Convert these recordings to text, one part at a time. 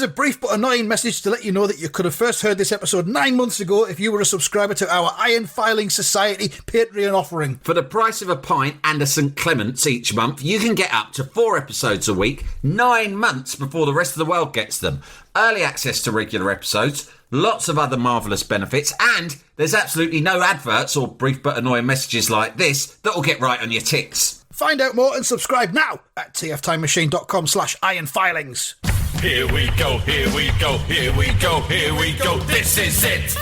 Here's a brief but annoying message to let you know that you could have first heard this episode 9 months ago if you were a subscriber to our Iron Filing Society Patreon offering. For the price of a pint and a St Clement's each month, you can get up to 4 episodes a week, 9 months before the rest of the world gets them. Early access to regular episodes, lots of other marvellous benefits, and there's absolutely no adverts or brief but annoying messages like this that will get right on your ticks. Find out more and subscribe now at tftimemachine.com/ironfilings. Here we go, here we go, here we go, here we go, this is it!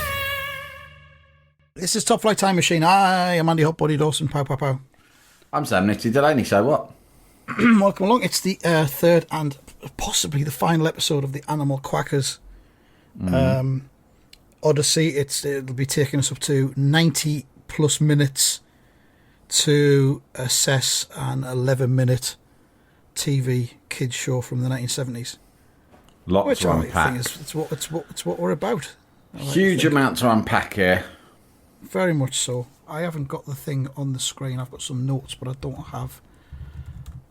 This is Top Flight Time Machine. I am Andy Hot Body Dawson. Pow, pow, pow. I'm Sam Nitty Delaney, so what? Welcome along. It's the third and possibly the final episode of the Animal Kwackers Odyssey. It'll be taking us up to 90 plus minutes to assess an 11-minute TV kids show from the 1970s. Lots to unpack. It's what we're about. Huge amount to unpack here. Very much so. I haven't got the thing on the screen. I've got some notes, but I don't have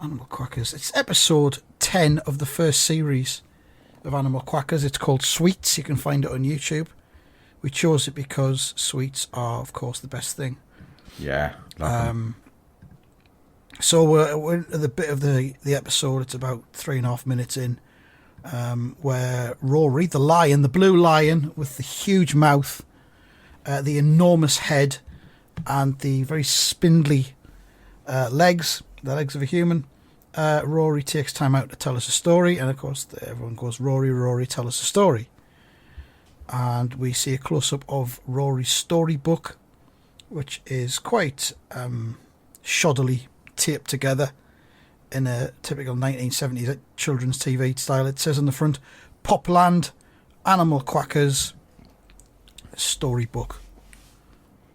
Animal Kwackers. It's episode 10 of the first series of Animal Kwackers. It's called Sweets. You can find it on YouTube. We chose it because sweets are, of course, the best thing. Yeah. Love So we're at the bit of the episode. It's about 3.5 minutes in, where Rory, the lion, the blue lion with the huge mouth, the enormous head, and the very spindly legs, the legs of a human, Rory takes time out to tell us a story. And of course everyone goes, Rory, Rory, tell us a story. And we see a close-up of Rory's storybook, which is quite shoddily taped together in a typical 1970s children's TV style. It says on the front, Popland, Animal Kwackers, storybook.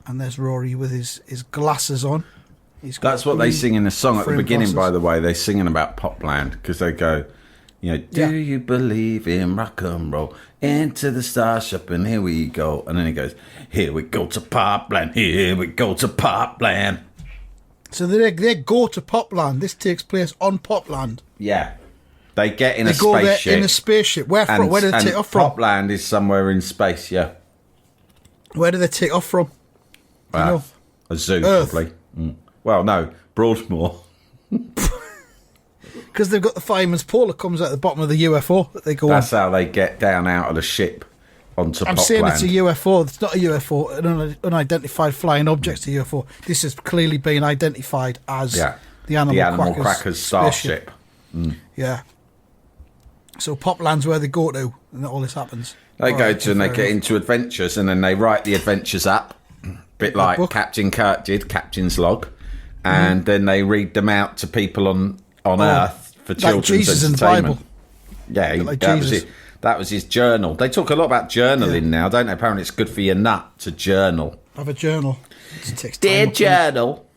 And there's Rory with his glasses on. That's what they sing in the song at the beginning, glasses. by the way. They're singing about Popland because they go, do you believe in rock and roll? Into the starship and here we go. And then he goes, here we go to Popland, here we go to Popland. So they go to Popland. This takes place on Popland. Yeah. They get in a spaceship. They go there in a spaceship. Where do they take off from? Popland is somewhere in space, yeah. Where do they take off from? A zoo, Earth. probably. Well, no, Broadmoor. Because they've got the fireman's pole that comes out the bottom of the UFO that they go That's on. how they get down out of the ship onto Popland. I'm saying it's a UFO. It's not a UFO. An unidentified flying object's a UFO. This has clearly been identified as the Animal Kwackers starship. Yeah. So Popland's where they go to, and all this happens. They go to and they get into adventures, and then they write the adventures up, a bit like Captain Kirk did, Captain's Log, and then they read them out to people on Earth for children's Jesus entertainment. In the Bible. Yeah, like that was his journal. They talk a lot about journaling now, don't they? Apparently it's good for your nut to journal. Have a journal. It takes time. Dear journal,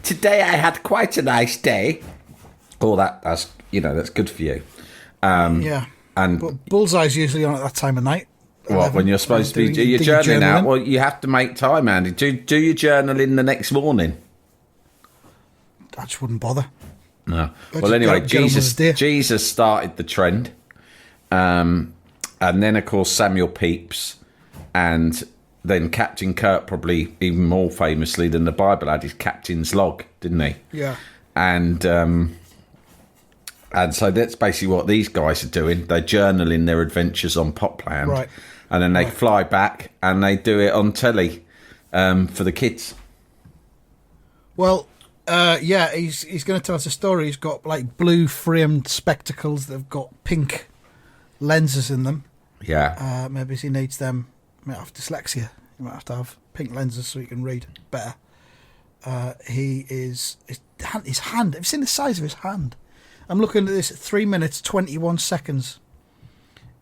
today I had quite a nice day. Oh, that's good for you. Yeah. But Bullseye's usually on at that time of night. When you're supposed to be you're journaling out? Well, you have to make time, Andy. Do your journaling the next morning. I just wouldn't bother. No. Well, anyway, Jesus started the trend. And then, of course, Samuel Pepys. And then Captain Kirk, probably even more famously than the Bible, had his Captain's Log, didn't he? Yeah. And so that's basically what these guys are doing. They're journaling their adventures on Popland. Right. And then they fly back and they do it on telly for the kids. Well, he's going to tell us a story. He's got like blue framed spectacles that have got pink lenses in them. Yeah. Maybe he needs them. He might have dyslexia. He might have to have pink lenses so he can read better. His hand. Have you seen the size of his hand? I'm looking at this at 3 minutes 21 seconds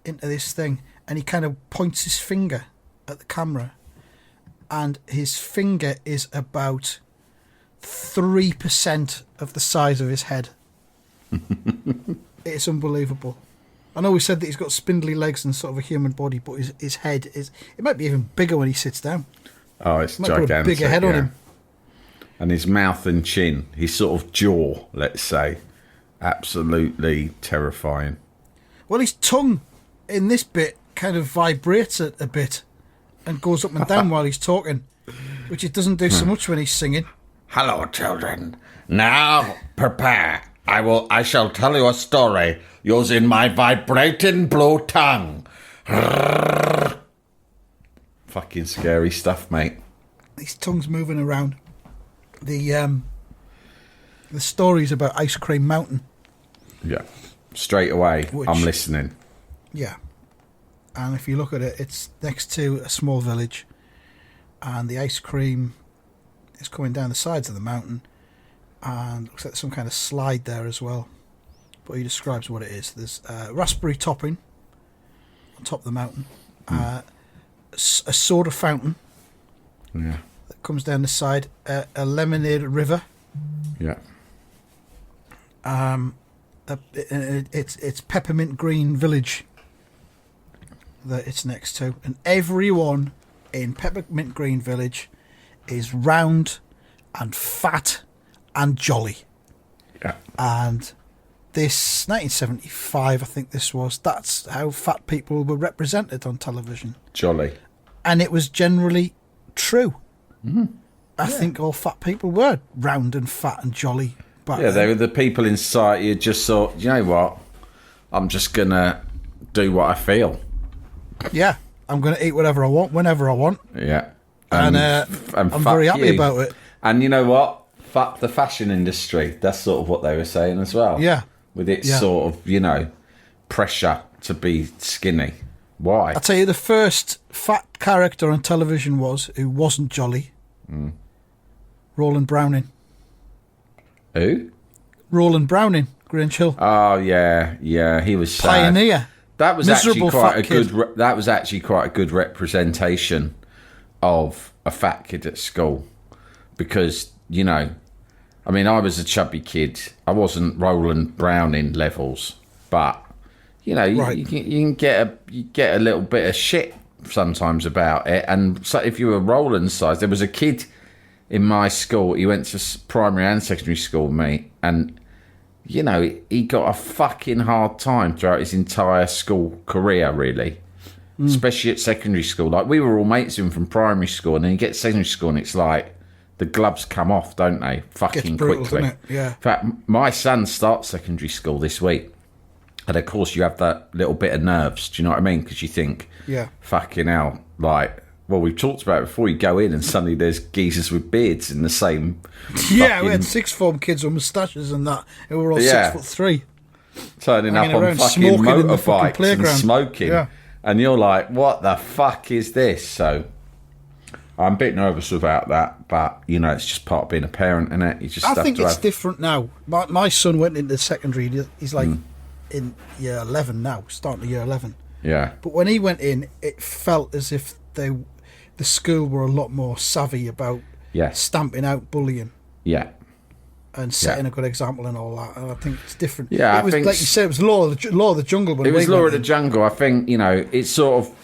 into this thing, and he kind of points his finger at the camera, and his finger is about 3% of the size of his head. It's unbelievable. I know we said that he's got spindly legs and sort of a human body, but his head is... It might be even bigger when he sits down. Oh, it's gigantic. Put a bigger head on him. And his mouth and chin, his sort of jaw, let's say, absolutely terrifying. Well, his tongue in this bit kind of vibrates a bit and goes up and down while he's talking, which it doesn't do so much when he's singing. Hello, children. Now prepare. I shall tell you a story using my vibrating blue tongue. Fucking scary stuff, mate. His tongue's moving around. The story's about Ice Cream Mountain. Yeah. Straight away, I'm listening. Yeah. And if you look at it, it's next to a small village, and the ice cream is coming down the sides of the mountain, and looks like some kind of slide there as well. But he describes what it is. There's raspberry topping on top of the mountain, a soda fountain that comes down the side, a lemonade river. Yeah. It's Peppermint Green Village that it's next to, and everyone in Peppermint Green Village is round and fat and jolly. Yeah. And this 1975, I think that's how fat people were represented on television. Jolly. And it was generally true. I think all fat people were round and fat and jolly. Yeah, they were the people in society who just thought, you know what, I'm just going to do what I feel. Yeah, I'm going to eat whatever I want, whenever I want. Yeah. And I'm very happy about it. And you know what? Fuck the fashion industry. That's sort of what they were saying as well. Yeah. With its sort of, pressure to be skinny. Why? I'll tell you, the first fat character on television who wasn't jolly. Roland Browning. Who? Roland Browning, Grange Hill. Oh yeah, he was sad. Pioneer. That was Miserable actually fat kid. That was actually quite a good representation of a fat kid at school, because I was a chubby kid. I wasn't Roland Browning levels, but you can get a little bit of shit sometimes about it. And so if you were Roland size, there was a kid in my school. He went to primary and secondary school with me, and he got a fucking hard time throughout his entire school career, really. Especially at secondary school. Like, we were all mates with him from primary school, and then you get to secondary school and it's like the gloves come off, don't they? Fucking brutal, quickly. doesn't it? Yeah. In fact, my son starts secondary school this week. And of course you have that little bit of nerves, do you know what I mean? Because you think, fucking hell, like, well, we've talked about it before. You go in and suddenly there's geezers with beards in the same. Yeah, we had sixth form kids with moustaches and that. And we were all 6'3", turning up on fucking motorbikes and smoking. Yeah. And you're like, what the fuck is this? So I'm a bit nervous about that, but it's just part of being a parent, isn't it? You just I think it's different now. My son went into secondary. He's like in year 11 now, starting year 11. Yeah. But when he went in, it felt as if the school were a lot more savvy about stamping out bullying. Yeah. And setting a good example and all that. And I think it's different. Yeah, it was, like you said, it was law of the jungle. When it was law of the jungle. I think, it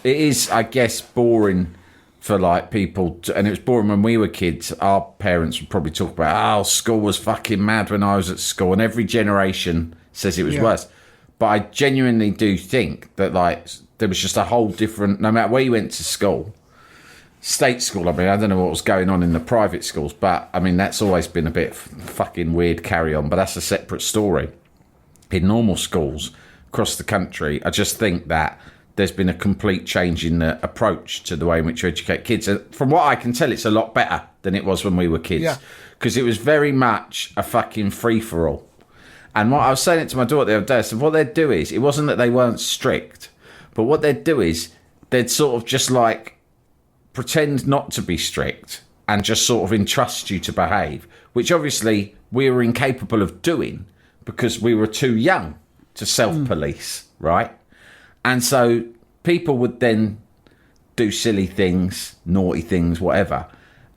is, I guess, boring for like people and it was boring when we were kids. Our parents would probably talk about, school was fucking mad when I was at school, and every generation says it was worse. But I genuinely do think that like there was just a whole different, no matter where you went to school, state school, I don't know what was going on in the private schools, but that's always been a bit fucking weird carry on, but that's a separate story. In normal schools across the country, I just think that there's been a complete change in the approach to the way in which you educate kids. And from what I can tell, it's a lot better than it was when we were kids. Because it was very much a fucking free-for-all. And what I was saying it to my daughter the other day, I said, what they'd do is, it wasn't that they weren't strict, but what they'd do is, they'd sort of just like pretend not to be strict and just sort of entrust you to behave, which obviously we were incapable of doing because we were too young to self-police, right? And so people would then do silly things, naughty things, whatever.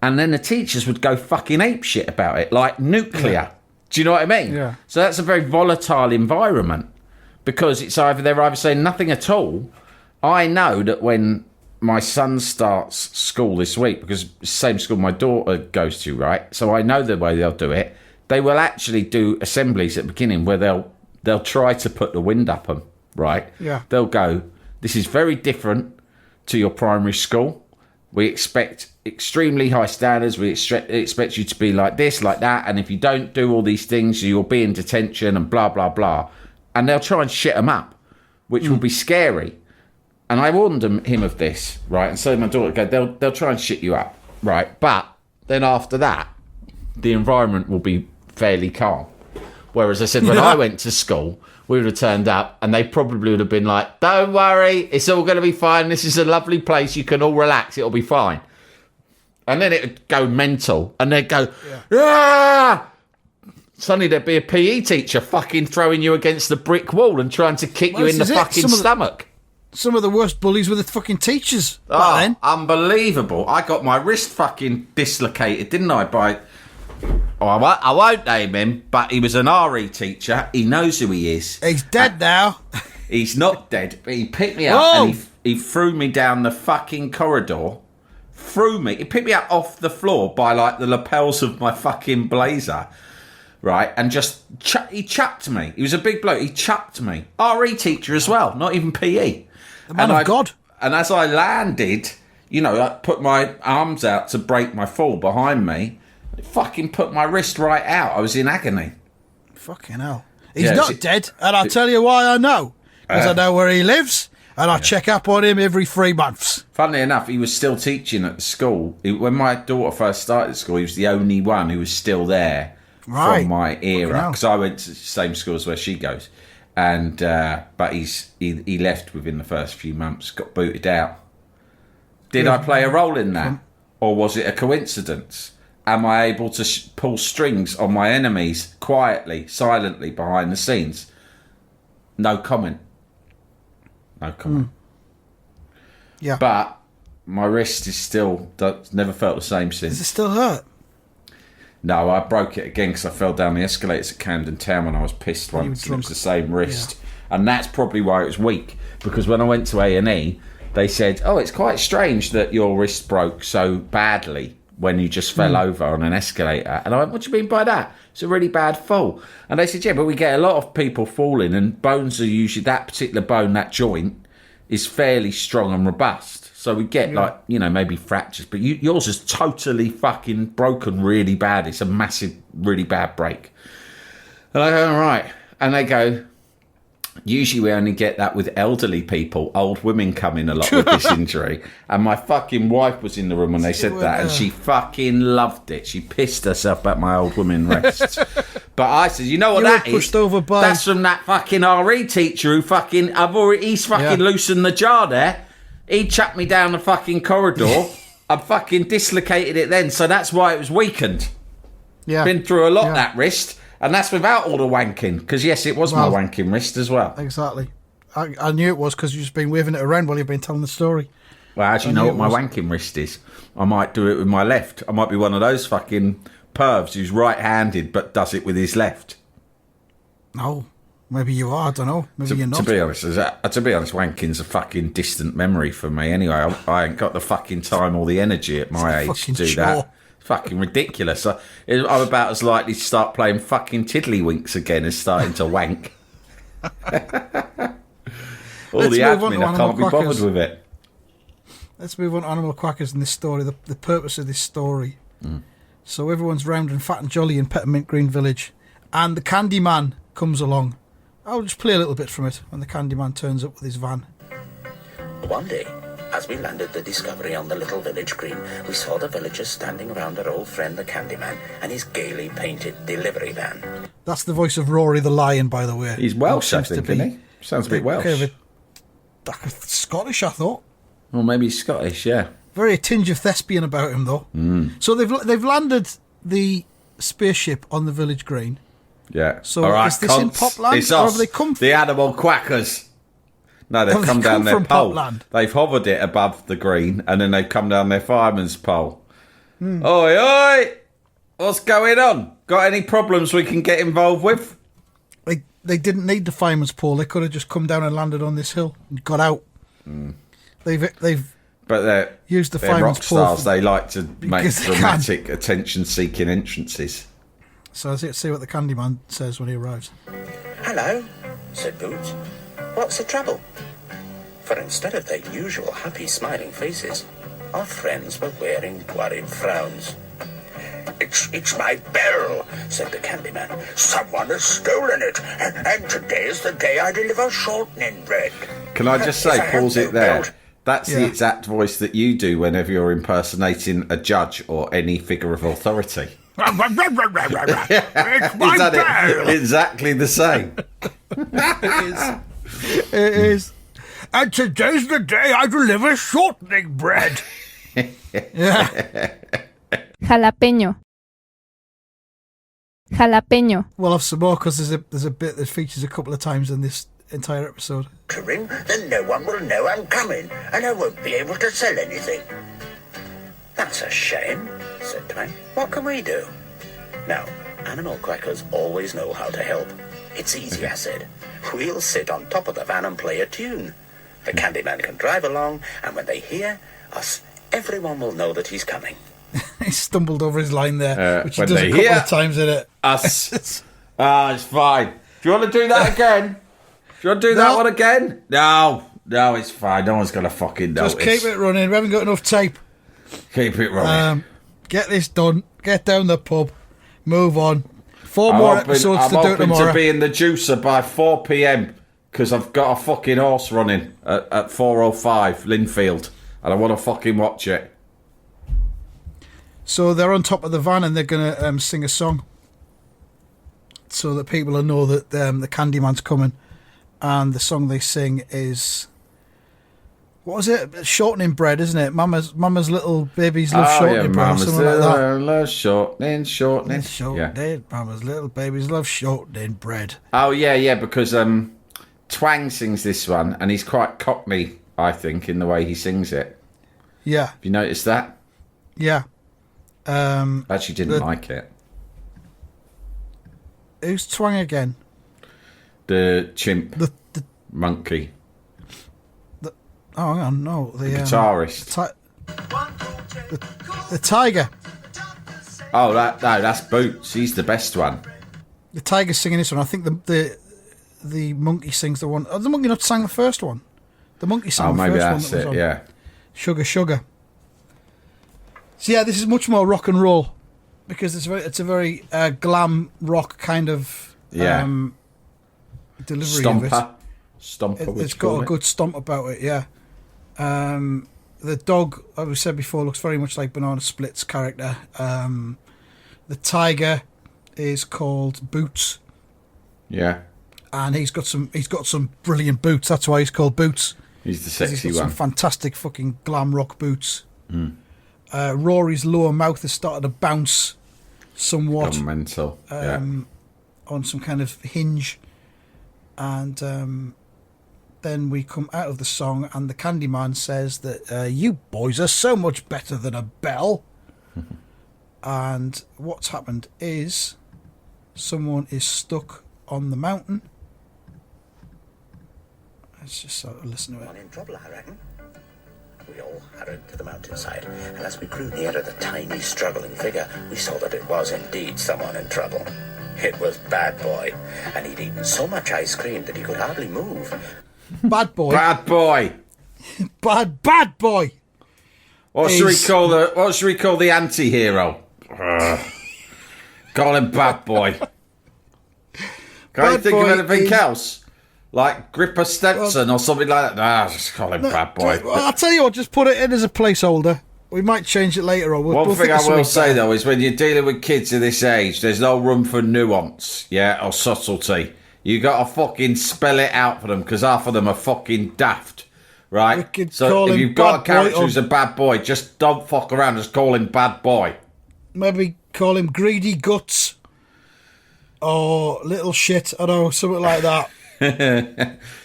And then the teachers would go fucking apeshit about it, like nuclear. Yeah. Do you know what I mean? Yeah. So that's a very volatile environment because they're either saying nothing at all. I know that when my son starts school this week, because it's the same school my daughter goes to, right? So I know the way they'll do it. They will actually do assemblies at the beginning where they'll try to put the wind up them, right? Yeah. They'll go, This is very different to your primary school. We expect extremely high standards. We expect you to be like this, like that. And if you don't do all these things, you'll be in detention and blah, blah, blah. And they'll try and shit them up, which will be scary. And I warned him of this, right? And so my daughter goes, they'll try and shit you up, right? But then after that, the environment will be fairly calm. Whereas I said, when I went to school, we would have turned up and they probably would have been like, don't worry, it's all going to be fine. This is a lovely place. You can all relax. It'll be fine. And then it would go mental. And they'd go, ah! Suddenly there'd be a PE teacher fucking throwing you against the brick wall and trying to kick you in the fucking stomach. Some of the worst bullies were the fucking teachers back then. Unbelievable. I got my wrist fucking dislocated, didn't I, by... Oh, I won't name him, but he was an RE teacher. He knows who he is. He's dead now. He's not dead, but he picked me up and he threw me down the fucking corridor. He picked me up off the floor by, like, the lapels of my fucking blazer, right? And just, he chucked me. He was a big bloke. He chucked me. RE teacher as well, not even PE. The man of God. And as I landed, I put my arms out to break my fall behind me. It fucking put my wrist right out. I was in agony. Fucking hell. He's not dead, and I'll tell you why I know. Because I know where he lives, and I check up on him every 3 months. Funnily enough, he was still teaching at the school. When my daughter first started at school, he was the only one who was still there from my era. Because I went to the same school as where she goes. And but he left within the first few months, got booted out. Did I play a role in that? Or was it a coincidence? Am I able to pull strings on my enemies quietly, silently, behind the scenes? No comment. Yeah. But my wrist is still... never felt the same since. Does it still hurt? No, I broke it again because I fell down the escalators at Camden Town when I was pissed once. And it was the same wrist. Yeah. And that's probably why it was weak. Because when I went to A&E, they said, it's quite strange that your wrist broke so badly when you just fell over on an escalator. And I went, what do you mean by that? It's a really bad fall. And they said, yeah, but we get a lot of people falling and bones are usually, that particular bone, that joint, is fairly strong and robust. So we get maybe fractures. But yours is totally fucking broken really bad. It's a massive, really bad break. And I go, all right. And they go, usually we only get that with elderly people. Old women come in a lot with this injury. And my fucking wife was in the room when they said that, and she fucking loved it. She pissed herself about my old woman wrists. But I said, you know what that is? Pushed over by... That's from that fucking RE teacher who fucking... he's fucking loosened the jar there. He chucked me down the fucking corridor. I fucking dislocated it then, so that's why it was weakened. Yeah. Been through a lot, that wrist. And that's without all the wanking. Because, yes, it was my wanking wrist as well. Exactly. I knew it was because you've just been waving it around while you've been telling the story. Well, as you know what my wanking wrist is. I might do it with my left. I might be one of those fucking pervs who's right-handed but does it with his left. No. Maybe you are. I don't know. Maybe you're not. To be honest, wanking's a fucking distant memory for me. Anyway, I ain't got the fucking time or the energy at my age to do that. Fucking ridiculous. I'm about as likely to start playing fucking tiddlywinks again as starting to wank. All the admin, I can't be bothered with it. Let's move on to Animal Quackers in this story, the purpose of this story. So everyone's round and fat and jolly in Peppermint Green Village, and the Candyman comes along. I'll just play a little bit from it when the Candyman turns up with his van. One day, as we landed the Discovery on the little village green, we saw the villagers standing around our old friend the Candyman and his gaily painted delivery van. That's the voice of Rory the Lion, by the way. He's Welsh, I think, isn't he? Sounds a bit Welsh. Scottish, I thought. Well, maybe he's Scottish, yeah. Very a tinge of thespian about him, though. So they've landed the spaceship on the village green. Yeah. So is this in Popland, or have they come from... The Animal Quackers. No, they've come down their pole. Popland? They've hovered it above the green, and then they've come down their fireman's pole. Oi, oi! What's going on? Got any problems we can get involved with? They didn't need the fireman's pole. They could have just come down and landed on this hill and got out. They've used the fireman's pole. Rock stars. They like to make dramatic, attention-seeking entrances. So let's see what the Candyman says when he arrives. Hello, said Boots. What's the trouble? For instead of their usual happy smiling faces, our friends were wearing worried frowns. It's my bell, said the Candyman. Someone has stolen it, and today is the day I deliver shortening bread. Can I just say, pause it there. That's the Yeah. exact voice that you do whenever you're impersonating a judge or any figure of authority. It's my Isn't bell. it exactly the same? It is. And today's the day I deliver shortening bread. Yeah. Jalapeño. Jalapeño. We'll have some more because there's a bit that features a couple of times in this entire episode. Then no one will know I'm coming, and I won't be able to sell anything. That's a shame, said Twang. What can we do? Now, animal Kwackers always know how to help. It's easy, I said. We'll sit on top of the van and play a tune. The Candyman can drive along, and when they hear us, everyone will know that he's coming. He stumbled over his line there, which he when does a they couple hear of times in it. Us. It's fine. Do you want to do that again? Do you want to do that No. one again? No, it's fine. No one's going to fucking notice. Just keep it running. We haven't got enough tape. Keep it running. Get this done. Get down the pub. Move on. 4 I'm more hoping- episodes I'm to do hoping tomorrow. to be in the juicer by 4 p.m. because I've got a fucking horse running at 4:05 Linfield, and I want to fucking watch it. So they're on top of the van and they're going to sing a song so that people will know that the Candyman's coming. And the song they sing is... What was it? Shortening bread, isn't it? Mama's little babies love shortening bread or Mama's something like that. love shortening. Shortening, Mama's little babies love shortening bread. Oh, yeah, because Twang sings this one, and he's quite cockney, I think, in the way he sings it. Yeah, Have you noticed that? yeah. I actually didn't The- like it. Who's Twang again? The chimp The monkey. Oh, hang on, no. The Guitarist. The tiger. Oh, that's Boots. He's the best one. The tiger's singing this one. I think the monkey sings the one. Oh, the monkey not sang the first one. The monkey sang Oh, the maybe first one. that's That was it, on. yeah. Sugar, sugar. So yeah, this is much more rock and roll because it's a very glam rock kind of Yeah. delivery of it. Stomper, would It's you call got a it? good stomp about it, yeah. The dog, as we said before, looks very much like Banana Split's character. The tiger is called Boots, Yeah. and he's got some brilliant boots. That's why he's called Boots. He's the 'Cause sexy he's got one. some fantastic fucking glam rock boots. Rory's lower mouth has started to bounce somewhat Gone mental. Yeah. on some kind of hinge, and then we come out of the song and the Candyman says that you boys are so much better than a bell. And what's happened is someone is stuck on the mountain. Let's just sort of listen to One it. in trouble, I reckon. We all hurried to the mountainside, and as we grew nearer the tiny, struggling figure, we saw that it was indeed someone in trouble. It was Bad Boy, and he'd eaten so much ice cream that he could hardly move. Bad boy, Bad boy. bad boy. What should we Is- call the anti-hero? Call him Bad Boy. Can't you Bad think of Boy anything is- else? Like Gripper Stetson or something like that? Nah, just call him Bad Boy. Well, I'll tell you what, just put it in as a placeholder. We might change it later on. We'll One think thing of I will something say better. though is when you're dealing with kids of this age, there's no room for nuance, yeah, or subtlety. You got to fucking spell it out for them because half of them are fucking daft, right? We could So call if him you've got a Bad character Boy or- who's a bad boy, just don't fuck around. Just call him Bad Boy. Maybe call him Greedy Guts or Little Shit. I don't know, something like that.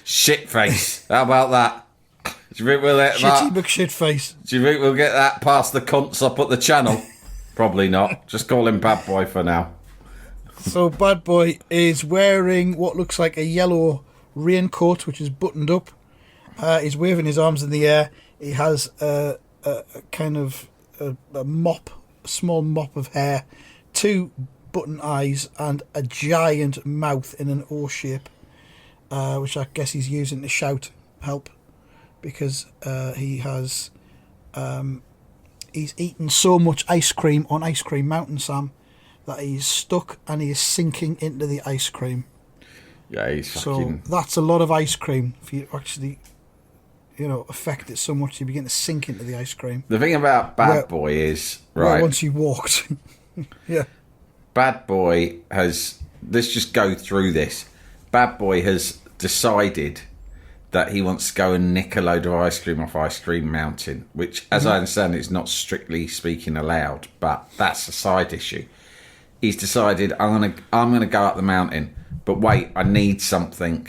Shit face. How about that? Do you think we'll let Shitty that? McShitface. Do you think we'll get that past the cunts up at the channel? Probably not. Just call him Bad Boy for now. So Bad Boy is wearing what looks like a yellow raincoat, which is buttoned up. He's waving his arms in the air. He has a kind of a mop, a small mop of hair, 2 button eyes, and a giant mouth in an O shape, which I guess he's using to shout help. because he has he's eaten so much ice cream on Ice Cream Mountain, Sam, that he's stuck and he is sinking into the ice cream. Yeah, he's fucking... So that's a lot of ice cream for you to actually, affect it so much you begin to sink into the ice cream. The thing about Bad Boy is... Right. Once you walked. Yeah. Bad Boy has... Let's just go through this. Bad Boy has decided that he wants to go and nick a load of ice cream off Ice Cream Mountain, which, as I understand, is not strictly speaking allowed, but that's a side issue. He's decided, I'm gonna go up the mountain, but wait, I need something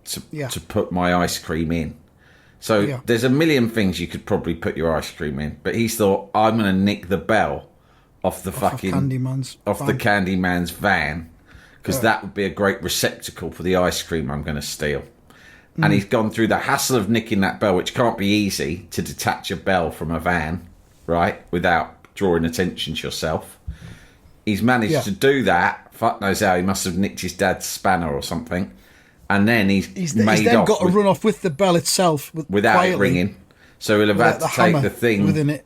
to put my ice cream in. So there's a million things you could probably put your ice cream in, but he's thought, I'm gonna nick the bell off the Candyman's van, because that would be a great receptacle for the ice cream I'm going to steal. And he's gone through the hassle of nicking that bell, which can't be easy to detach a bell from a van, right, without drawing attention to yourself. He's managed to do that. Fuck knows how. He must have nicked his dad's spanner or something. And then he's then got to run off with the bell itself without quietly, it ringing. So he'll have had to take the thing within it,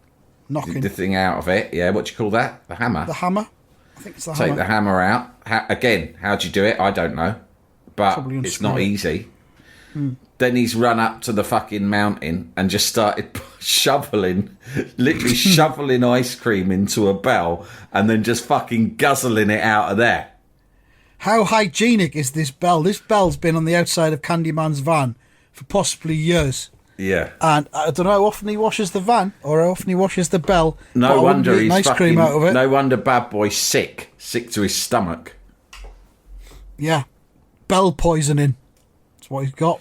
knocking the thing out of it. Yeah, what do you call that? The hammer. The hammer. I think it's the hammer. Take the hammer out. Again, how do you do it? I don't know, but it's not easy. Then he's run up to the fucking mountain and just started literally shoveling ice cream into a bell and then just fucking guzzling it out of there. How hygienic is this bell? This bell's been on the outside of Candyman's van for possibly years. Yeah. And I don't know how often he washes the van or how often he washes the bell. No wonder he's ice cream out of it. No wonder Bad Boy's sick to his stomach. Yeah. Bell poisoning. That's what he's got.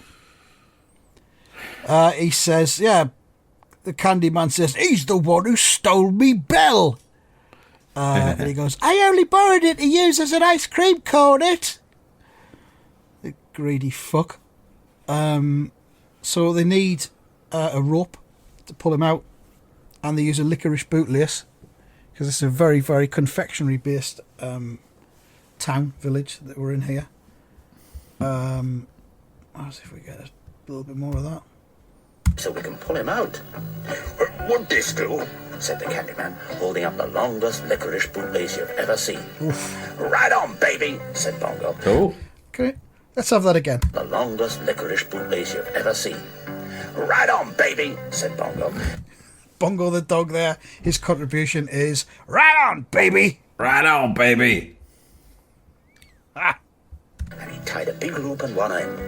He says, the Candyman says, he's the one who stole me bell. And he goes, I only borrowed it to use as an ice cream cone, it. The greedy fuck. So they need a rope to pull him out, and they use a licorice bootlace, because it's a very, very confectionery-based village that we're in here. Let's see if we get a little bit more of that. So we can pull him out. Would this do? Said the Candyman, holding up the longest licorice bootlace you've ever seen. Oof. Right on, baby, said Bongo. Cool. Okay, let's have that again. The longest licorice bootlace you've ever seen. Right on, baby, said Bongo. Bongo the dog there, his contribution is, right on, baby. Right on, baby. Ah. And he tied a big loop on one end,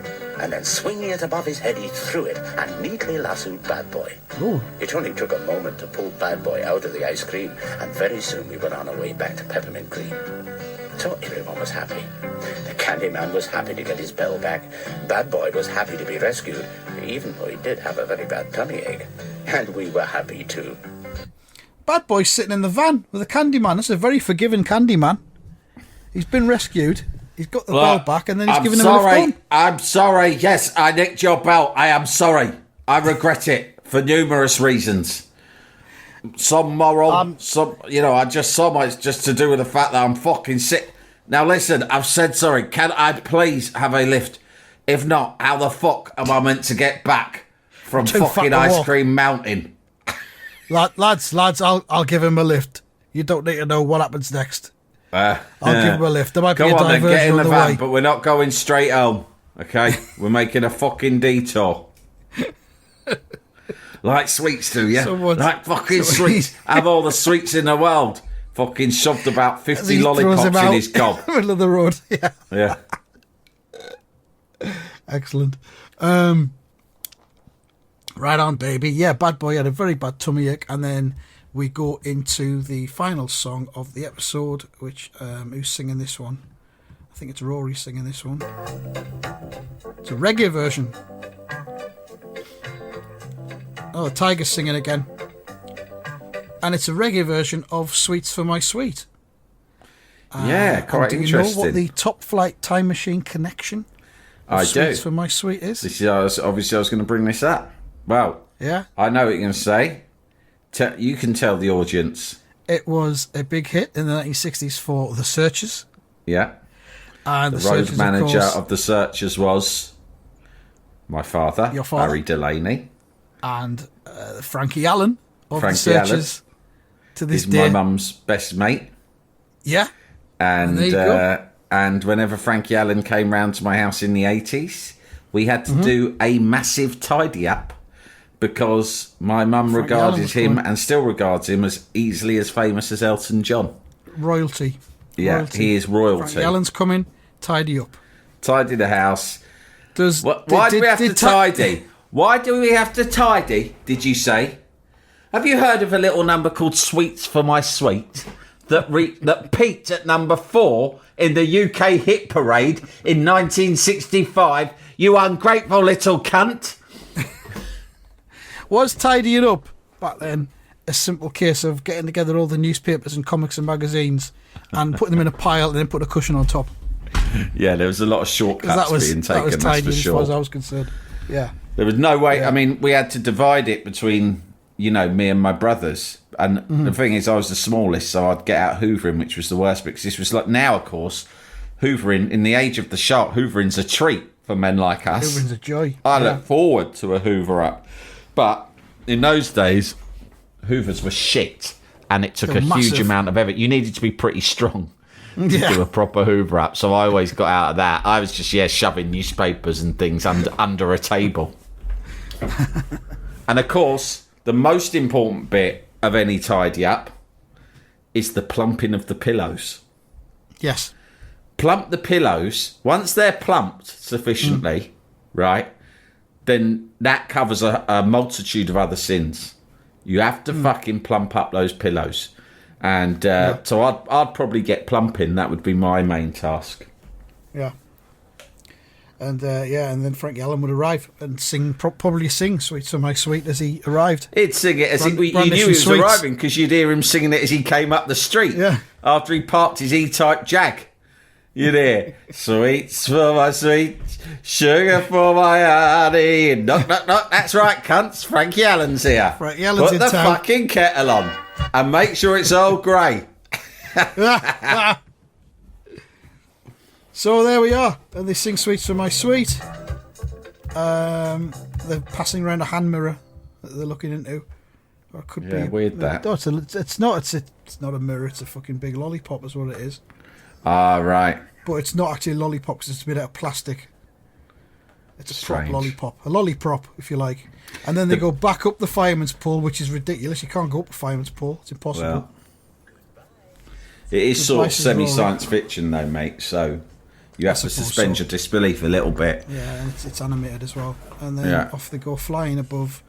and then swinging it above his head, he threw it and neatly lassoed Bad Boy. Ooh. It only took a moment to pull Bad Boy out of the ice cream, and very soon we were on our way back to Peppermint Green. So everyone was happy. The Candyman was happy to get his bell back. Bad Boy was happy to be rescued, even though he did have a very bad tummy ache. And we were happy too. Bad Boy's sitting in the van with the Candyman. That's a very forgiving Candyman. He's been rescued. He's got the bell back, and then he's given him a lift on. I'm sorry. Yes, I nicked your belt. I am sorry. I regret it for numerous reasons. Some moral, I just so much just to do with the fact that I'm fucking sick. Now listen, I've said sorry. Can I please have a lift? If not, how the fuck am I meant to get back from fucking Ice Cream Mountain? Lads, I'll give him a lift. You don't need to know what happens next. I'll give him a lift. There might be a diversion then, get in the van, way. but we're not going straight home, okay? We're making a fucking detour. Like sweets do, yeah? Like fucking sweets. Have all the sweets in the world. Fucking shoved about 50 lollipops in his gob. Middle of the road, yeah. Yeah. Excellent. Right on, baby. Yeah, Bad Boy had a very bad tummy ache, and then we go into the final song of the episode, which, who's singing this one? I think it's Rory singing this one. It's a reggae version. Oh, the Tiger's singing again. And it's a reggae version of Sweets for My Sweet. Yeah, quite interesting. Do you know what the Top Flight Time Machine connection of I Sweets do. for My Sweet is? This is obviously I was going to bring this up. Well, yeah, I know what you're going to say. You can tell the audience. It was a big hit in the 1960s for The Searchers. Yeah. And the road manager of The Searchers was... my father, Your father. Barry Delaney. And Frankie Allen of Frankie the Searchers to this He's day. my mum's best mate. Yeah. And there you go. and whenever Frankie Allen came round to my house in the 80s, we had to do a massive tidy up because my mum Frankie Allen regarded was him fun. and still regards him as easily as famous as Elton John. Royalty. Yeah, Royalty. he is royalty. Frankie Allen's coming. Tidy up. Tidy the house. Does Why do we have to tidy? Why do we have to tidy, did you say? Have you heard of a little number called Sweets for My Sweet that peaked at number 4 in the UK hit parade in 1965? You ungrateful little cunt. Was tidying up back then a simple case of getting together all the newspapers and comics and magazines and putting them in a pile and then put a cushion on top? Yeah, there was a lot of shortcuts being taken, that was that's tidy for as far as I sure. was concerned. Yeah. There was no way. I mean, we had to divide it between, me and my brothers. And the thing is, I was the smallest, so I'd get out hoovering, which was the worst because this was like now, of course, hoovering in the age of the shark. Hoovering's a treat for men like us. Hoovering's a joy. I look forward to a hoover up, but in those days, hoovers were shit, and it took They're a huge massive. amount of effort. You needed to be pretty strong to Yeah. do a proper hoover up, so I always got out of that. I was just shoving newspapers and things under a table. And of course, the most important bit of any tidy up is the plumping of the pillows. Yes. Plump the pillows. Once they're plumped sufficiently, right, then that covers a multitude of other sins. You have to fucking plump up those pillows. And so I'd probably get plumping. That would be my main task. Yeah. And and then Frankie Allen would arrive and probably sing "Sweet So My Sweet" as he arrived. He'd sing it as you knew he Brandishing was sweets. arriving because you'd hear him singing it as he came up the street. Yeah. After he parked his E-Type Jag. You'd hear, "Sweets for my sweet, sugar for my honey." Knock, knock, knock. That's right, cunts. Frankie Allen's here. Frankie Allen's Put in the town. fucking kettle on and make sure it's all grey. So there we are. And they sing "Sweet So My Sweet." They're passing around a hand mirror that they're looking into. Or it could Yeah, be weird that. No, it's not a mirror. It's a fucking big lollipop, is what it is. Ah, right. But it's not actually a lollipop because it's made out of plastic. It's a Strange. prop lollipop. A lollipop, if you like. And then they go back up the fireman's pole, which is ridiculous. You can't go up a fireman's pole. It's impossible. Well, it is The sort of spices are all semi-science fiction, though, mate. So you have to suppose suspend so. your disbelief a little bit. Yeah, and it's animated as well. And then Yeah. off they go flying above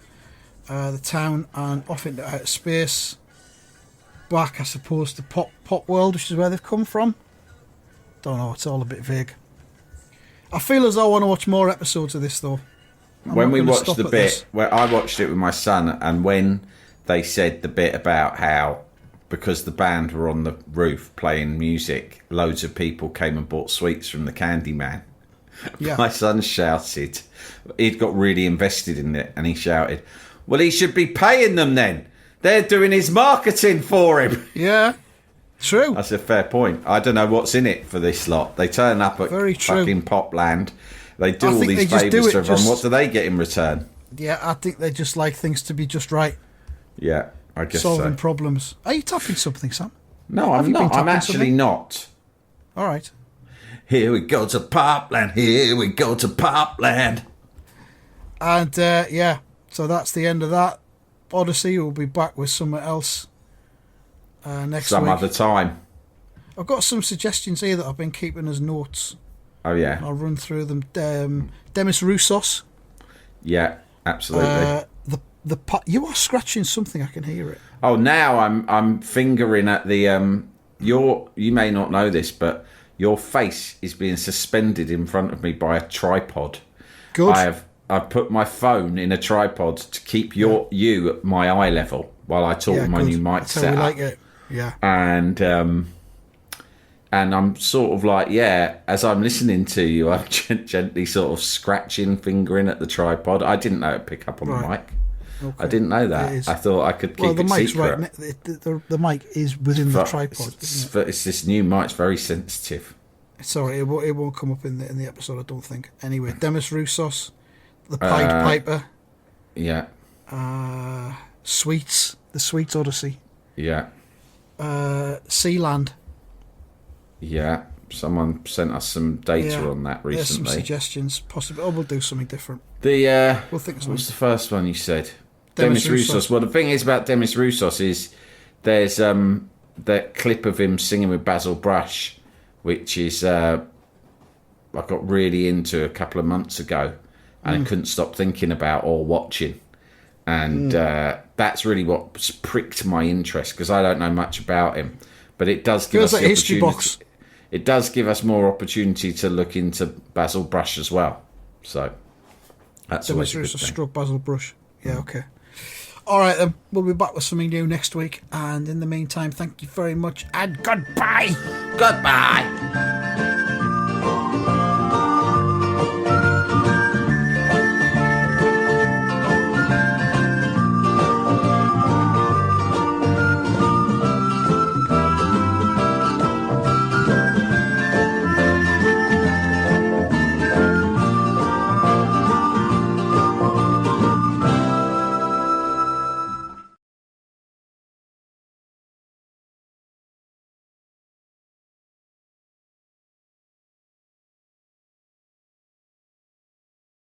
the town and off into outer space. Back, I suppose, to Pop World, which is where they've come from. Don't know, it's all a bit vague. I feel as though I want to watch more episodes of this, though. I'm When not we gonna watched stop the at bit, this. where I watched it with my son, and when they said the bit about how, because the band were on the roof playing music, loads of people came and bought sweets from the candy man. Yeah. My son shouted, he'd got really invested in it, and he shouted, "Well, he should be paying them then. They're doing his marketing for him." Yeah, true. That's a fair point. I don't know what's in it for this lot. They turn up at Very true. fucking Popland. They do I all think these they just do favours it to everyone. just- What do they get in return? Yeah, I think they just like things to be just right. Yeah, I guess Solving so. problems. Are you tapping something, Sam? No, Have I'm you been not. I'm tapping actually something? not. All right. Here we go to Popland. Here we go to Popland. And so that's the end of that. Odyssey will be back with something else next Some week. other time. I've got some suggestions here that I've been keeping as notes. Oh yeah, I'll run through them. Demis Roussos. yeah, absolutely. You are scratching something. I can hear it. Oh, now I'm fingering at the you may not know this, but your face is being suspended in front of me by a tripod. Good. I've put my phone in a tripod to keep you at my eye level while I talk with my good. new mic That's how we setup. like it. Yeah. And I'm sort of like, as I'm listening to you, I'm gently sort of scratching, fingering at the tripod. I didn't know it'd pick up on the Right. mic. Okay. I didn't know It that. is. I thought I could keep Well, the it mic's secret. right. The mic is within the tripod. Isn't it? It's this new mic. It's very sensitive. Sorry, it won't come up in the episode. I don't think. Anyway, Demis Roussos, The Pied Piper. Yeah. Sweets. The Sweets Odyssey. Yeah. Sealand. Yeah. Someone sent us some data on that There's some recently. suggestions. Possibly. Oh, we'll do something different. The We'll think of something. what's the first one you said? Demis Demis Roussos. Roussos. Well, the thing is about Demis Roussos is there's that clip of him singing with Basil Brush, which is I got really into a couple of months ago, and I couldn't stop thinking about or watching, and that's really what pricked my interest because I don't know much about him, but it does give Feels us like the a history opportunity. box. It does give us more opportunity to look into Basil Brush as well. So that's always Demis a good Roussos thing. struck Basil Brush. Yeah, okay. All right, then. We'll be back with something new next week. And in the meantime, thank you very much and goodbye. Goodbye.